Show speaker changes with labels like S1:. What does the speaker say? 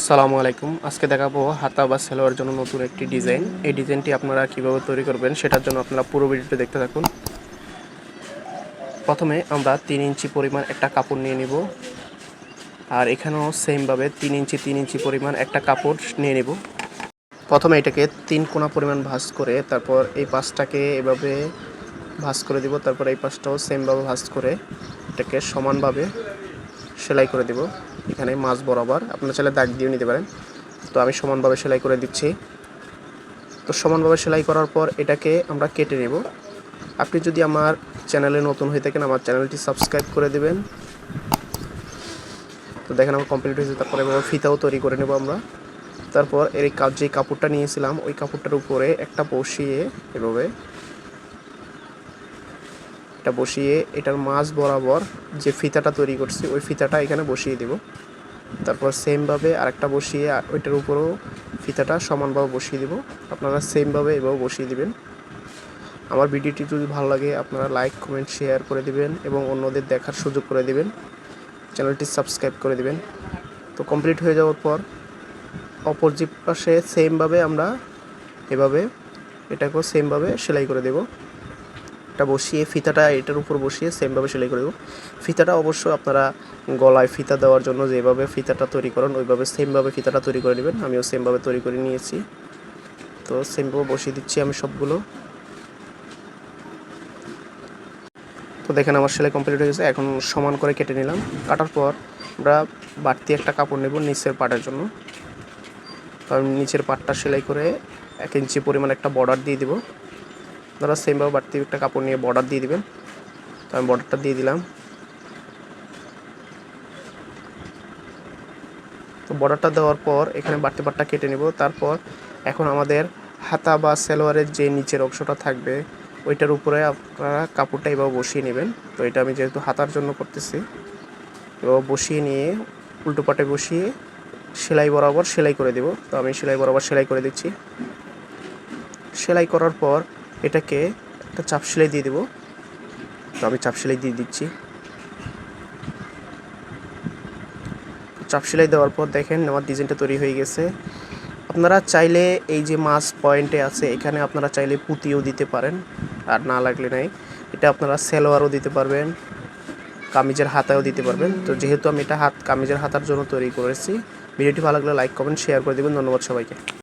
S1: আসসালামু আলাইকুম। আজকে দেখাবো হাতা বা সালোয়ারের জন্য নতুন একটি ডিজাইন। এই ডিজাইনটি আপনারা কিভাবে তৈরি করবেন সেটার জন্য আপনারা পুরো ভিডিওটি দেখতে থাকুন। প্রথমে আমরা 3 ইঞ্চি পরিমাণ একটা কাপড় নিয়ে নিব, আর এখানেও সেমভাবে 3 ইঞ্চি 3 ইঞ্চি পরিমাণ একটা কাপড় নিয়ে নেব। প্রথমে এটাকে 3 কোণা পরিমাণ ভাঁজ করে তারপর এই পাশটাকে এভাবে ভাঁজ করে দিব, তারপর এই পাশটাও সেমভাবে ভাঁজ করে এটাকে সমানভাবে সেলাই করে দেব। এখানে মাঝ বরাবর আপনারা চাইলে দাগ দিয়ে নিতে পারেন। তো আমি সমানভাবে সেলাই করে দিচ্ছি। তো সমানভাবে সেলাই করার পর এটাকে আমরা কেটে নেব। আপনি যদি আমার চ্যানেলে নতুন হয়ে থাকেন আমার চ্যানেলটি সাবস্ক্রাইব করে দেবেন। তো দেখেন আমার কমপ্লিট হয়েছে। তারপরে এভাবে ফিতাও তৈরি করে নেব আমরা। তারপর এর যে কাপড়টা নিয়েছিলাম ওই কাপড়টার উপরে একটা বসিয়ে এভাবে এটা বসিয়ে এটার মাঝ বরাবর যে ফিতাটা তৈরি করছি ওই ফিতাটা এখানে বসিয়ে দেব। তারপর সেমভাবে আরেকটা বসিয়ে ওইটার উপরেও ফিতাটা সমানভাবে বসিয়ে দেব। আপনারা সেমভাবে এভাবে বসিয়ে দিবেন। আমার ভিডিওটি যদি ভালো লাগে আপনারা লাইক কমেন্ট শেয়ার করে দিবেন এবং অন্যদের দেখার সুযোগ করে দিবেন। চ্যানেলটি সাবস্ক্রাইব করে দিবেন। তো কমপ্লিট হয়ে যাওয়ার পর অপোজিট পাশে সেমভাবে আমরা এভাবে এটাকেও সেমভাবে সেলাই করে দেব। এটা বসিয়ে ফিতাটা এটার উপর বসিয়ে সেমভাবে সেলাই করে দেব। ফিতাটা অবশ্য আপনারা গলায় ফিতা দেওয়ার জন্য যেভাবে ফিতাটা তৈরি করেন ওইভাবে সেমভাবে ফিতাটা তৈরি করে নেবেন। আমিও সেমভাবে তৈরি করে নিয়েছি। তো সেমভাবে বসিয়ে দিচ্ছি আমি সবগুলো। তো দেখেন আমার সেলাই কমপ্লিট হয়ে গেছে। এখন সমান করে কেটে নিলাম। কাটার পর আমরা বাড়তি একটা কাপড় নেব নিচের পাটের জন্য। কারণ নিচের পাটটা সেলাই করে 1 ইঞ্চি পরিমাণ একটা বর্ডার দিয়ে দিব। আপনারা সেমভাবে বাড়তি একটা কাপড় নিয়ে বর্ডার দিয়ে দিবেন। তো আমি বর্ডারটা দিয়ে দিলাম। তো বর্ডারটা দেওয়ার পর এখানে বাড়তি পাটটা কেটে নেব। তারপর এখন আমাদের হাতা বা সালোয়ারের যে নিচের অংশটা থাকবে ওইটার উপরে আপনারা কাপড়টা এভাবে বসিয়ে নেবেন। তো এটা আমি যেহেতু হাতার জন্য করতেছি, এভাবে বসিয়ে নিয়ে উল্টো পাটে বসিয়ে সেলাই বরাবর সেলাই করে দেব। তো আমি সেলাই বরাবর সেলাই করে দিচ্ছি। সেলাই করার পর এটাকে একটা চাপ সেলাই দিয়ে দেব। তো আমি চাপ সেলাই দিয়ে দিচ্ছি। চাপ সেলাই দেওয়ার পর দেখেন আমার ডিজাইনটা তৈরি হয়ে গেছে। আপনারা চাইলে এই যে মাছ পয়েন্টে আছে এখানে আপনারা চাইলে পুঁতিও দিতে পারেন, আর না লাগলে নাই। এটা আপনারা সালোয়ারও দিতে পারবেন, কামিজের হাতায়ও দিতে পারবেন। তো যেহেতু আমি এটা কামিজের হাতার জন্য তৈরি করেছি। ভিডিওটি ভালো লাগলে লাইক কমেন্ট শেয়ার করে দেবেন। ধন্যবাদ সবাইকে।